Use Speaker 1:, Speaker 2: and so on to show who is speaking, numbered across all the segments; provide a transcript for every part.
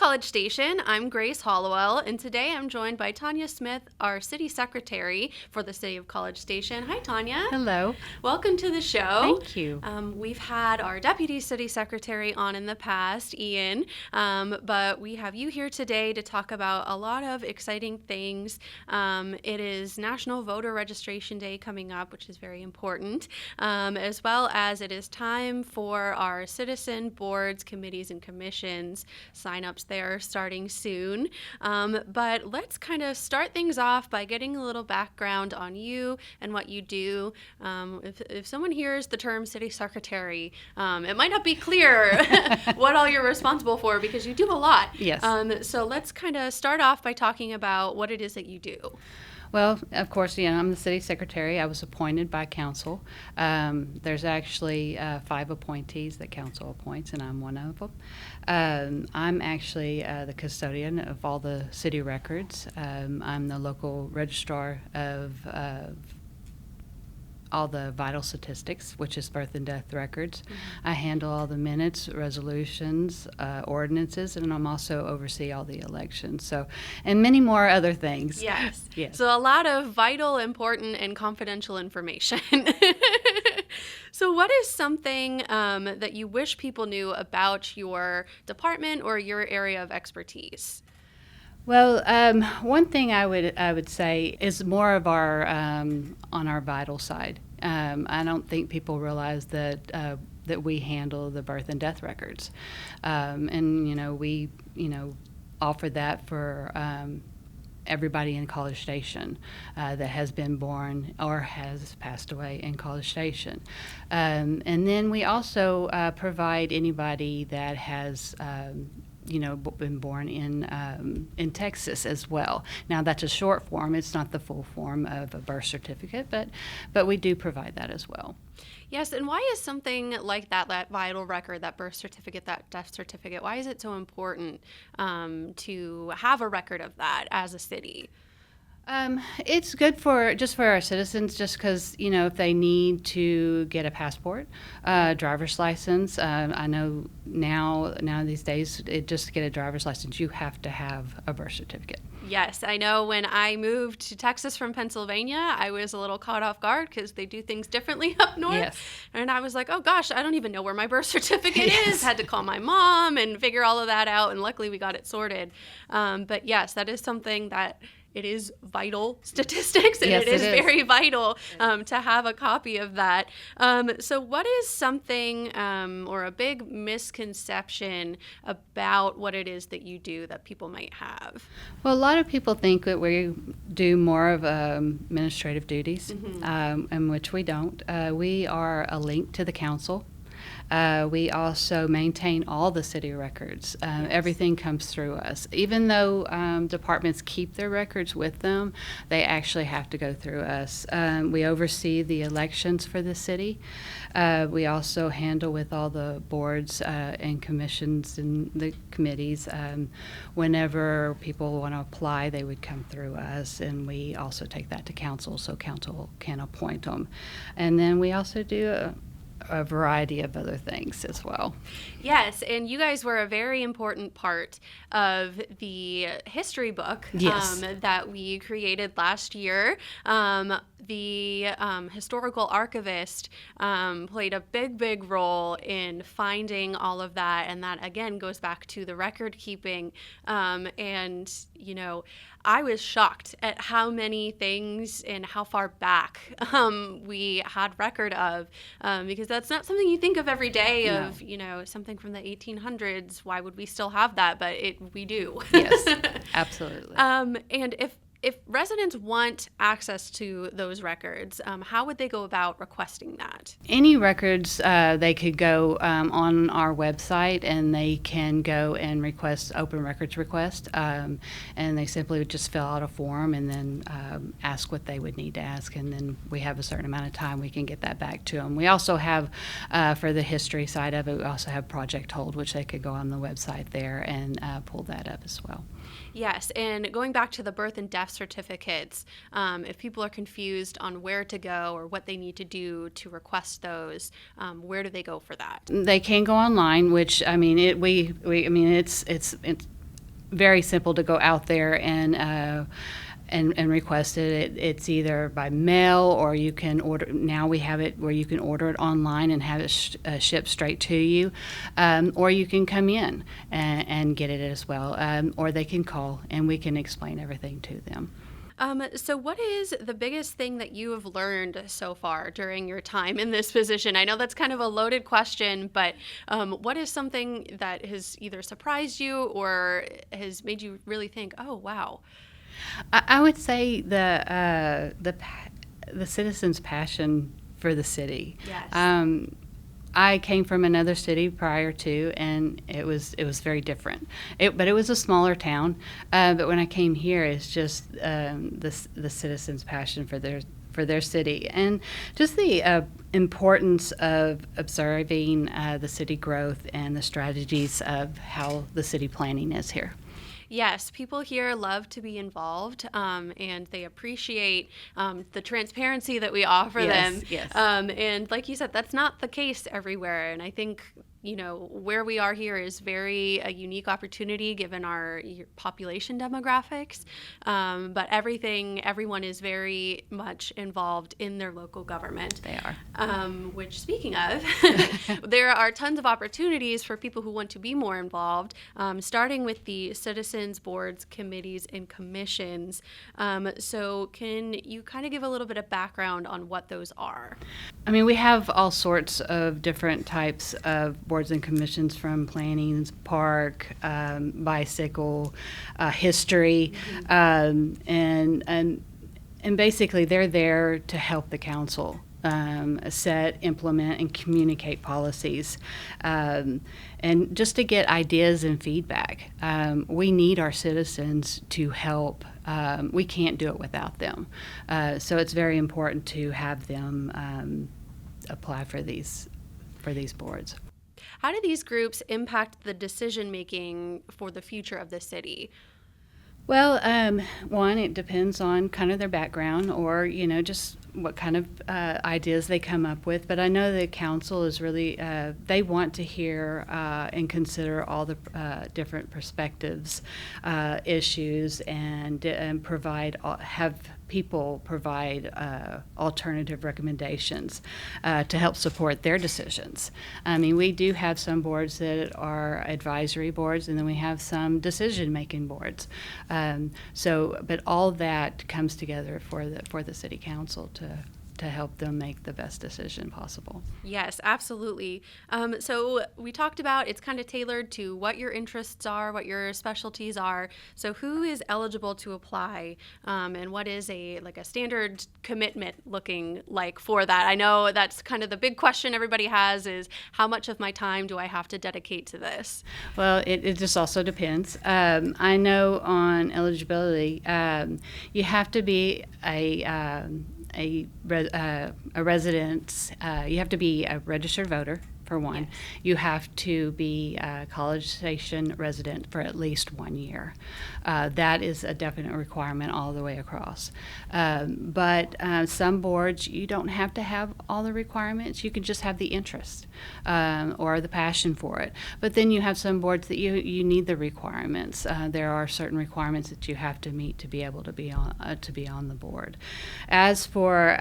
Speaker 1: College Station. I'm Grace Hollowell, and today I'm joined by Tanya Smith, our City Secretary for the City of College Station. Hi, Tanya.
Speaker 2: Hello.
Speaker 1: Welcome to the show.
Speaker 2: Thank you.
Speaker 1: We've had our Deputy City Secretary on in the past, Ian, but we have you here today to talk about a lot of exciting things. It is National Voter Registration Day coming up, which is very important, as well as it is time for our citizen boards, committees, and commissions. Sign-ups there starting soon. But let's kind of start things off by getting a little background on you and what you do. If someone hears the term city secretary, it might not be clear what all you're responsible for because you do a lot.
Speaker 2: Yes.
Speaker 1: So let's kind of start off by talking about what it is that you do.
Speaker 2: Well, of course, I'm the city secretary. I was appointed by council. There's actually 5 appointees that council appoints, and I'm one of them. I'm actually the custodian of all the city records. I'm the local registrar of all the vital statistics, which is birth and death records. Mm-hmm. I handle all the minutes, resolutions, ordinances, and I'm also oversee all the elections. So, and many more other things.
Speaker 1: Yes.
Speaker 2: Yes.
Speaker 1: So a lot of vital, important, and confidential information. So what is something that you wish people knew about your department or your area of expertise?
Speaker 2: Well, one thing I would say is more of our on our vital side. I don't think people realize that we handle the birth and death records, and we offer that for everybody in College Station that has been born or has passed away in College Station, and then we also provide anybody that has been born in Texas as well. Now that's a short form; it's not the full form of a birth certificate, but we do provide that as well.
Speaker 1: Yes, and why is something like that vital record, that birth certificate, that death certificate, why is it so important to have a record of that as a city?
Speaker 2: It's good for our citizens, just because if they need to get a passport, driver's license. I know now these days, just to get a driver's license, you have to have a birth certificate.
Speaker 1: Yes, I know when I moved to Texas from Pennsylvania, I was a little caught off guard because they do things differently up north.
Speaker 2: Yes.
Speaker 1: And I was like, oh gosh, I don't even know where my birth certificate
Speaker 2: Yes.
Speaker 1: is. Had to call my mom and figure all of that out, and luckily we got it sorted. But yes, that is something that it is vital statistics, and
Speaker 2: Yes,
Speaker 1: it is
Speaker 2: it is.
Speaker 1: very vital to have a copy of that. So what is something or a big misconception about what it is that you do that people might have?
Speaker 2: Well, a lot of people think that we do more of administrative duties, in which we don't. We are a link to the council. We also maintain all the city records.
Speaker 1: Yes.
Speaker 2: Everything comes through us. Even though departments keep their records with them, they actually have to go through us. We oversee the elections for the city. We also handle with all the boards and commissions and the committees. Whenever people want to apply, they would come through us, and we also take that to council so council can appoint them. And then we also do a variety of other things as well.
Speaker 1: Yes, and you guys were a very important part of the history book
Speaker 2: Yes.
Speaker 1: that we created last year. The historical archivist played a big role in finding all of that, and that again goes back to the record keeping. And I was shocked at how many things and how far back we had record of, because that's not something you think of every day.
Speaker 2: No.
Speaker 1: Of something from the 1800s. Why would we still have that? But we do.
Speaker 2: Yes, absolutely.
Speaker 1: And if residents want access to those records, how would they go about requesting that?
Speaker 2: Any records, they could go on our website, and they can go and request open records request, and they simply would just fill out a form and then ask what they would need to ask, and then we have a certain amount of time we can get that back to them. We also have, for the history side of it, we also have Project Hold, which they could go on the website there and pull that up as well.
Speaker 1: Yes, and going back to the birth and death certificates, if people are confused on where to go or what they need to do to request those, where do they go for that?
Speaker 2: They can go online, which it's very simple to go out there and request it. It's either by mail, or you can order. Now we have it where you can order it online and have it shipped straight to you, or you can come in and get it as well, or they can call and we can explain everything to them.
Speaker 1: So what is the biggest thing that you have learned so far during your time in this position? I know that's kind of a loaded question, but what is something that has either surprised you or has made you really think, oh, wow?
Speaker 2: I would say the citizens' passion for the city.
Speaker 1: Yes.
Speaker 2: I came from another city prior to, and it was very different. But it was a smaller town. But when I came here, it's just the citizens' passion for their city, and just the importance of observing the city growth and the strategies of how the city planning is here.
Speaker 1: Yes, people here love to be involved, and they appreciate the transparency that we offer them.
Speaker 2: Yes.
Speaker 1: And like you said, that's not the case everywhere. And I think, where we are here is a unique opportunity given our population demographics. But everyone is very much involved in their local government.
Speaker 2: They are.
Speaker 1: Which, speaking of, there are tons of opportunities for people who want to be more involved, starting with the citizens, boards, committees, and commissions. So can you kind of give a little bit of background on what those are?
Speaker 2: I mean, we have all sorts of different types of boards and commissions, from planning, park, bicycle, history, and basically they're there to help the council set, implement, and communicate policies, and just to get ideas and feedback. We need our citizens to help. We can't do it without them. So it's very important to have them apply for these boards.
Speaker 1: How do these groups impact the decision making for the future of the city?
Speaker 2: Well, one, it depends on kind of their background, or just what kind of ideas they come up with. But I know the council is really they want to hear and consider all the different perspectives, issues, and have people provide alternative recommendations to help support their decisions. I mean, we do have some boards that are advisory boards, and then we have some decision-making boards. But all that comes together for the city council to help them make the best decision possible.
Speaker 1: Yes, absolutely. So we talked about it's kind of tailored to what your interests are, what your specialties are. So who is eligible to apply, and what is a standard commitment looking like for that? I know that's kind of the big question everybody has, is how much of my time do I have to dedicate to this?
Speaker 2: Well, it just also depends. I know on eligibility, you have to be a resident. You have to be a registered voter, for one.
Speaker 1: Yes.
Speaker 2: You have to be a College Station resident for at least 1 year. That is a definite requirement all the way across. But some boards, you don't have to have all the requirements. You can just have the interest or the passion for it. But then you have some boards that you need the requirements. There are certain requirements that you have to meet to be able to be on the board. As for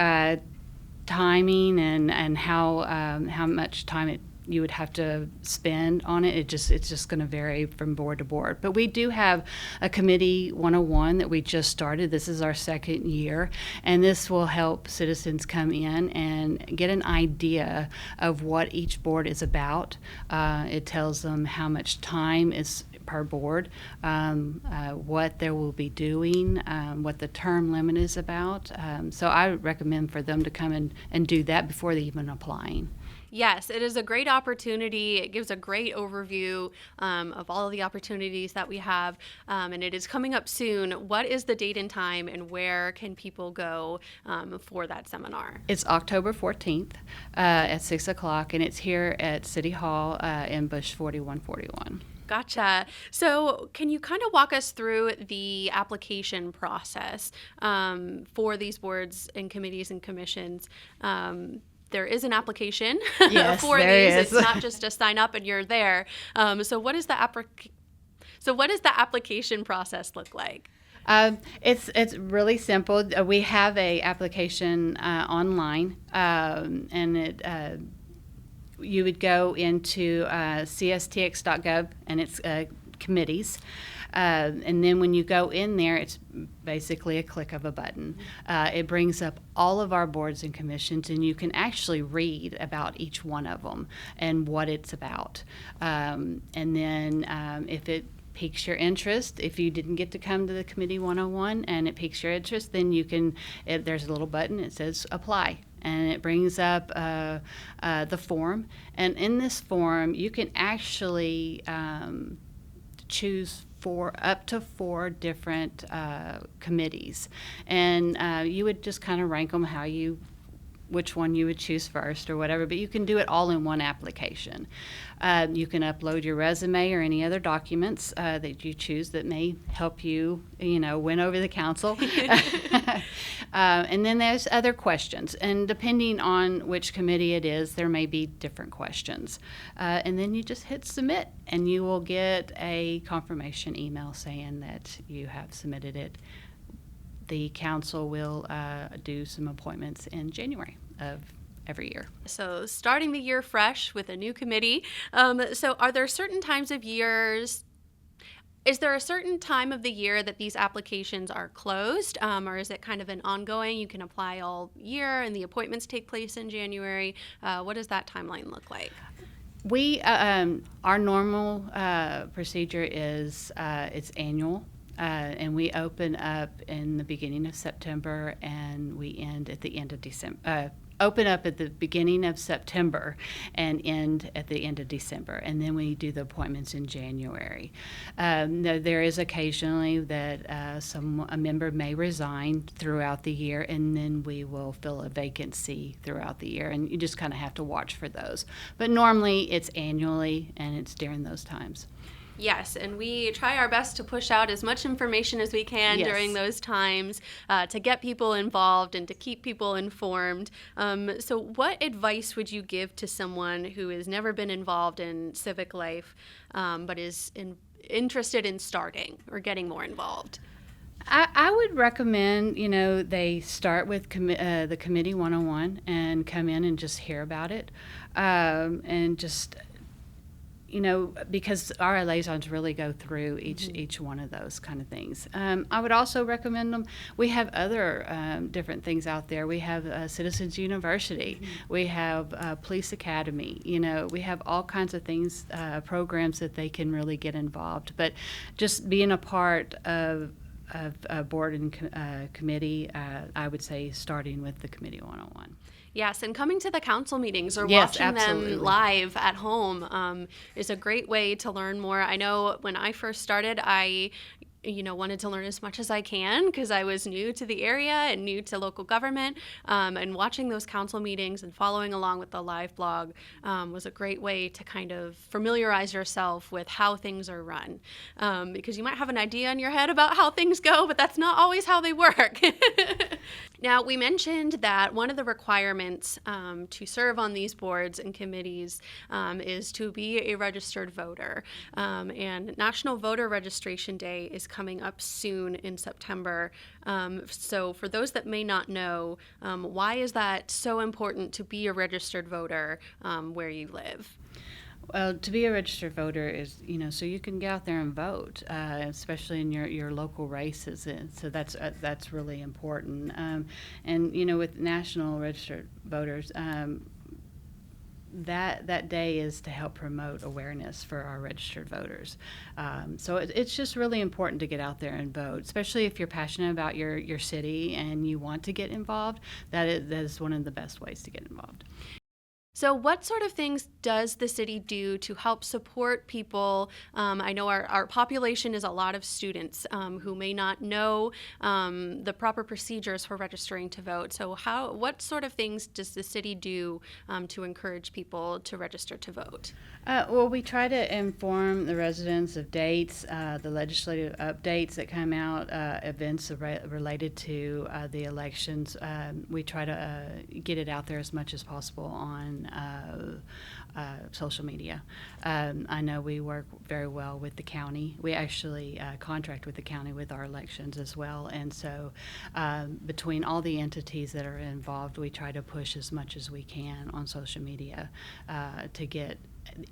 Speaker 2: timing and how much time you would have to spend on it, it's just going to vary from board to board. But we do have a Committee 101 that we just started. This is our second year, and this will help citizens come in and get an idea of what each board is about. It tells them how much time is per board, what they will be doing, what the term limit is about. So I would recommend for them to come and do that before they even applying.
Speaker 1: Yes, it is a great opportunity. It gives a great overview of all of the opportunities that we have, and it is coming up soon. What is the date and time, and where can people go for that seminar?
Speaker 2: It's October 14th at 6 o'clock, and it's here at City Hall in Bush 4141.
Speaker 1: Gotcha. So can you kind of walk us through the application process for these boards and committees and commissions? There is an application
Speaker 2: Yes,
Speaker 1: for
Speaker 2: there
Speaker 1: these.
Speaker 2: is.
Speaker 1: It's not just a sign up and you're there. So what is the So what does the application process look like?
Speaker 2: It's really simple. We have a application online, and you would go into cstx.gov, and it's committees. And then when you go in there, it's basically a click of a button. It brings up all of our boards and commissions, and you can actually read about each one of them and what it's about. And then if it piques your interest, if you didn't get to come to the Committee 101 and it piques your interest, then you can, there's a little button, it says apply. And it brings up the form. And in this form, you can actually choose up to 4 different committees. And you would just kind of rank them which one you would choose first or whatever, but you can do it all in one application. You can upload your resume or any other documents that you choose that may help you, win over the council. And then there's other questions, and depending on which committee it is, there may be different questions. And then you just hit submit, and you will get a confirmation email saying that you have submitted it. The council will do some appointments in January of every year.
Speaker 1: So starting the year fresh with a new committee. So are there certain times of years, is there a certain time of the year that these applications are closed, or is it kind of an ongoing, you can apply all year and the appointments take place in January? What does that timeline look like?
Speaker 2: We, our normal procedure is it's annual. And we open up in the beginning of September, and we end at the end of December. Open up at the beginning of September and end at the end of December, and then we do the appointments in January. There is occasionally that a member may resign throughout the year, and then we will fill a vacancy throughout the year, and you just kind of have to watch for those. But normally it's annually, and it's during those times.
Speaker 1: Yes, and we try our best to push out as much information as we can during those times to get people involved and to keep people informed. So what advice would you give to someone who has never been involved in civic life but is interested in starting or getting more involved?
Speaker 2: I would recommend, they start with the Committee 101 and come in and just hear about it and just because our liaisons really go through each one of those kind of things. I would also recommend them. We have other different things out there. We have Citizens University. We have Police Academy. We have all kinds of things, programs that they can really get involved. But just being a part of a board and committee, I would say starting with the Committee 101.
Speaker 1: Yes, and coming to the council meetings or
Speaker 2: Yes,
Speaker 1: watching
Speaker 2: absolutely.
Speaker 1: them live at home is a great way to learn more. I know when I first started, I wanted to learn as much as I can because I was new to the area and new to local government. And watching those council meetings and following along with the live blog was a great way to kind of familiarize yourself with how things are run. Because you might have an idea in your head about how things go, but that's not always how they work. Now, we mentioned that one of the requirements to serve on these boards and committees is to be a registered voter. And National Voter Registration Day is coming up soon in September. So for those that may not know, why is that so important to be a registered voter where you live?
Speaker 2: Well, to be a registered voter is, so you can get out there and vote, especially in your local races. And so that's really important. And with national registered voters, that day is to help promote awareness for our registered voters. So it's just really important to get out there and vote, especially if you're passionate about your city and you want to get involved. That is one of the best ways to get involved.
Speaker 1: So what sort of things does the city do to help support people? I know our population is a lot of students who may not know the proper procedures for registering to vote. So what sort of things does the city do to encourage people to register to vote?
Speaker 2: Well, we try to inform the residents of dates, the legislative updates that come out, events related to the elections. We try to get it out there as much as possible on on social media. I know we work very well with the county. We actually contract with the county with our elections as well. And so between all the entities that are involved, we try to push as much as we can on social media to get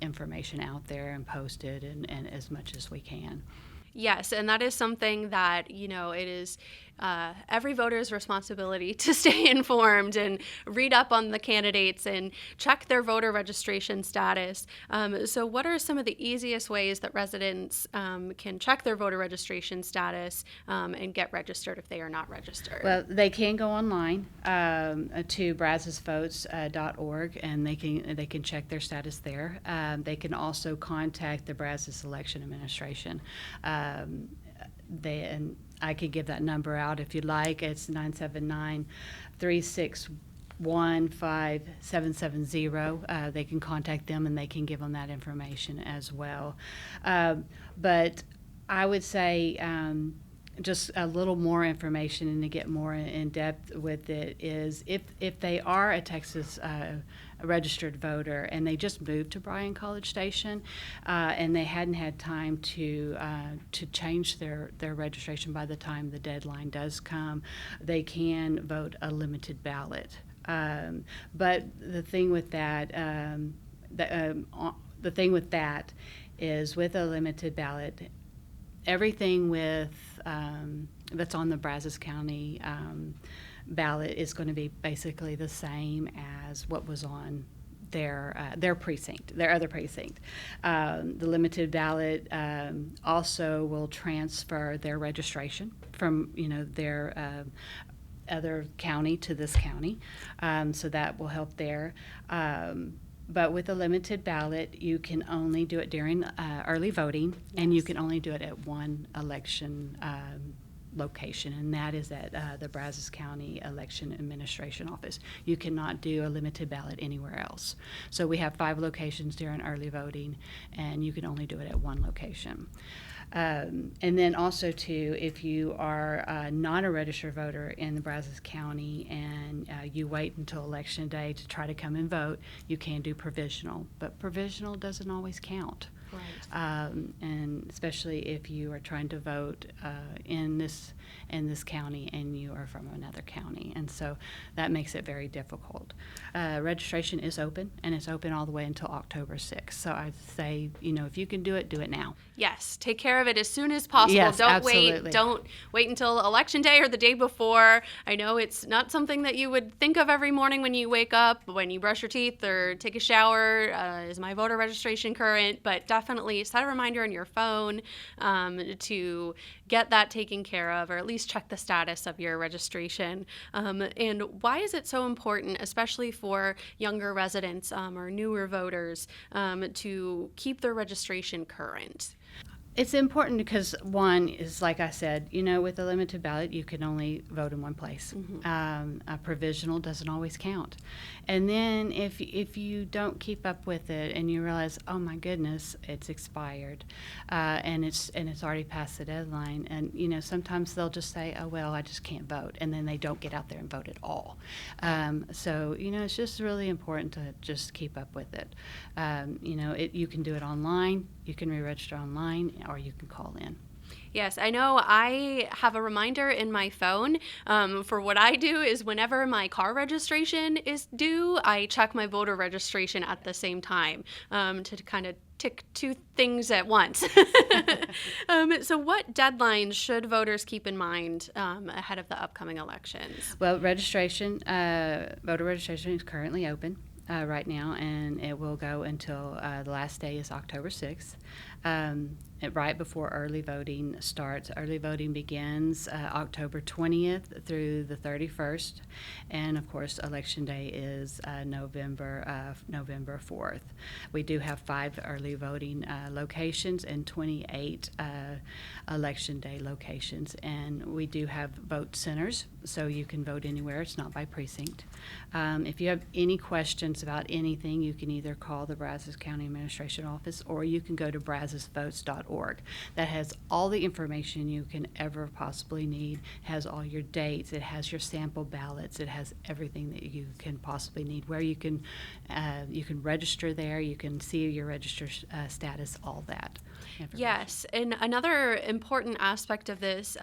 Speaker 2: information out there and posted and as much as we can.
Speaker 1: Yes, and that is something that, it is every voter's responsibility to stay informed and read up on the candidates and check their voter registration status. So what are some of the easiest ways that residents can check their voter registration status and get registered if they are not registered?
Speaker 2: Well, they can go online to brazosvotes.org and they can check their status there. They can also contact the Brazos Election Administration. And I could give that number out if you'd like. It's 979-361-5770. They can contact them and they can give them that information as well. But I would say just a little more information and to get more in depth with it is if they are a Texas a registered voter and they just moved to Bryan College Station and they hadn't had time to change their registration by the time the deadline does come, they can vote a limited ballot. But the thing with that, is with a limited ballot, everything with that's on the Brazos County ballot is going to be basically the same as what was on their precinct, their other precinct. The limited ballot also will transfer their registration from their other county to this county, so that will help there. But with a limited ballot, you can only do it during early voting, and you can only do it at one election location, and that is at the Brazos County Election Administration Office. You cannot do a limited ballot anywhere else. So we have 5 locations during early voting, and you can only do it at one location. And then also, too, if you are not a registered voter in the Brazos County and you wait until Election Day to try to come and vote, you can do provisional. But provisional doesn't always count. Right. And especially if you are trying to vote in this county and you are from another county, and so that makes it very difficult. Registration is open, and it's open all the way until October 6th. So I'd say, if you can do it now.
Speaker 1: Yes, take care of it as soon as possible.
Speaker 2: Yes,
Speaker 1: Don't
Speaker 2: absolutely.
Speaker 1: Don't wait until Election Day or the day before. I know it's not something that you would think of every morning when you wake up, when you brush your teeth or take a shower. Is my voter registration current? But definitely set a reminder on your phone to get that taken care of, or at least check the status of your registration. And why is it so important, especially for younger residents or newer voters, to keep their registration current?
Speaker 2: It's important because, one, is like I said, with a limited ballot, you can only vote in one place. Mm-hmm. A provisional doesn't always count. And then if you don't keep up with it and you realize, oh my goodness, it's expired, and it's already past the deadline, and sometimes they'll just say, oh well, I just can't vote, and then they don't get out there and vote at all. So it's just really important to just keep up with it. You can do it online. You can re-register online, or you can call in.
Speaker 1: Yes, I know I have a reminder in my phone for what I do is whenever my car registration is due, I check my voter registration at the same time to kind of tick 2 things at once. So what deadlines should voters keep in mind ahead of the upcoming elections?
Speaker 2: Well, voter registration is currently open right now, and it will go until the last day is October 6th. Right before early voting starts. Early voting begins October 20th through the 31st, and of course Election Day is November 4th. We do have 5 early voting locations and 28 Election Day locations, and we do have vote centers, so you can vote anywhere. It's not by precinct. If you have any questions about anything, you can either call the Brazos County Administration Office, or you can go to brazosvotes.org boardsandcommissions.org that has all the information you can ever possibly need, has all your dates, it has your sample ballots, it has everything that you can possibly need, where you can register there, you can see your register status, all that information.
Speaker 1: Yes, and another important aspect of this,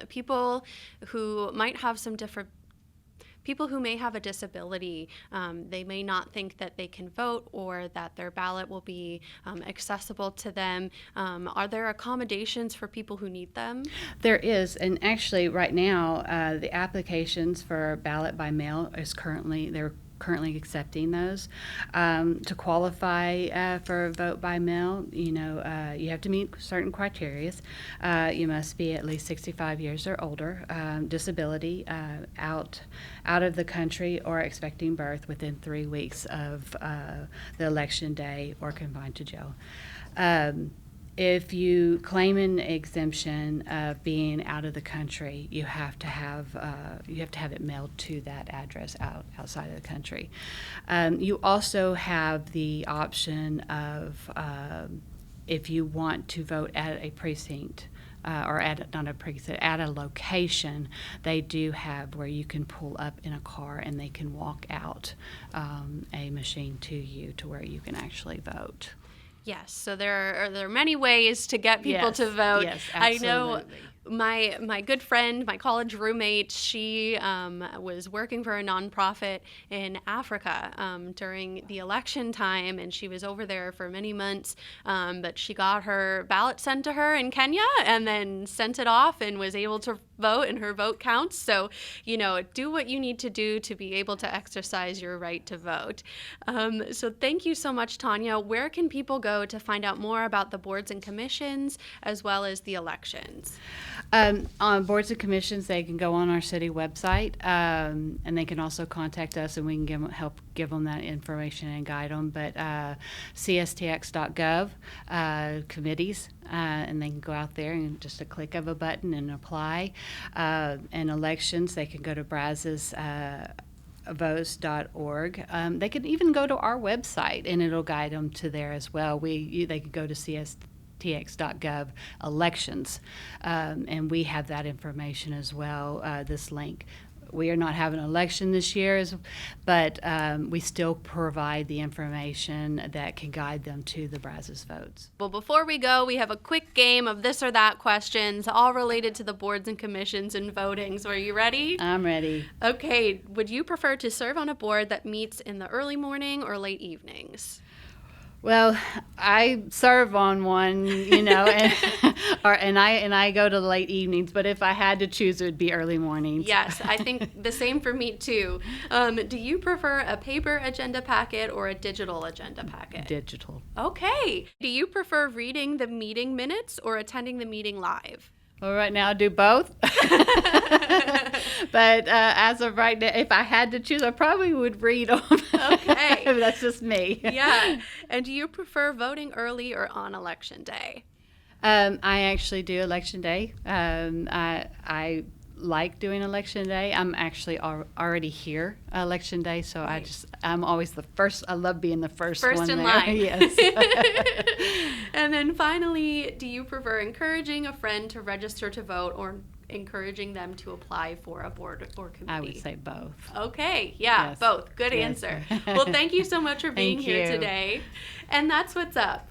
Speaker 1: people who may have a disability, they may not think that they can vote or that their ballot will be accessible to them. Are there accommodations for people who need them?
Speaker 2: There is, and actually right now the applications for ballot by mail they're currently accepting those. To qualify for a vote by mail, you have to meet certain criteria. You must be at least 65 years or older, disability, out of the country or expecting birth within 3 weeks of the election day, or confined to jail. If you claim an exemption of being out of the country, you have to have it mailed to that address outside of the country. You also have the option of if you want to vote at a precinct. Or at a location, they do have where you can pull up in a car and they can walk out a machine to you to where you can actually vote.
Speaker 1: Yes, so there are many ways to get people to vote.
Speaker 2: Yes, absolutely.
Speaker 1: I know my good friend, my college roommate, she was working for a nonprofit in Africa during the election time, and she was over there for many months, but she got her ballot sent to her in Kenya and then sent it off and was able to vote, and her vote counts. So, do what you need to do to be able to exercise your right to vote. So thank you so much, Tanya. Where can people go to find out more about the boards and commissions as well as the elections?
Speaker 2: On boards and commissions, they can go on our city website, and they can also contact us, and we can help give them that information and guide them. But cstx.gov, committees, and they can go out there and just a click of a button and apply. And elections, they can go to Brazos votes.org. They can even go to our website, and it'll guide them to there as well. They could go to cstx.gov elections, and we have that information as well, this link. We are not having an election this year, but we still provide the information that can guide them to the Brazos votes.
Speaker 1: Well, before we go, we have a quick game of this or that questions, all related to the boards and commissions and voting. So are you ready?
Speaker 2: I'm ready.
Speaker 1: Okay. Would you prefer to serve on a board that meets in the early morning or late evenings?
Speaker 2: Well, I serve on one, and I go to the late evenings. But if I had to choose, it would be early mornings.
Speaker 1: Yes, I think the same for me too. Do you prefer a paper agenda packet or a digital agenda packet?
Speaker 2: Digital.
Speaker 1: Okay. Do you prefer reading the meeting minutes or attending the meeting live?
Speaker 2: Well, right now I do both. But as of right now, if I had to choose, I probably would read them.
Speaker 1: Okay.
Speaker 2: That's just me.
Speaker 1: Yeah. And do you prefer voting early or on election day?
Speaker 2: I actually do election day. I like doing election day. I'm actually already here election day, so I'm always the first. I love being the first one
Speaker 1: in
Speaker 2: there.
Speaker 1: line.
Speaker 2: Yes.
Speaker 1: And then finally, do you prefer encouraging a friend to register to vote or encouraging them to apply for a board or committee?
Speaker 2: I would say both.
Speaker 1: Okay, yeah,
Speaker 2: Yes.
Speaker 1: both. Good
Speaker 2: Yes.
Speaker 1: answer. Well, thank you so much for being
Speaker 2: Thank
Speaker 1: here
Speaker 2: you.
Speaker 1: today. And that's what's up.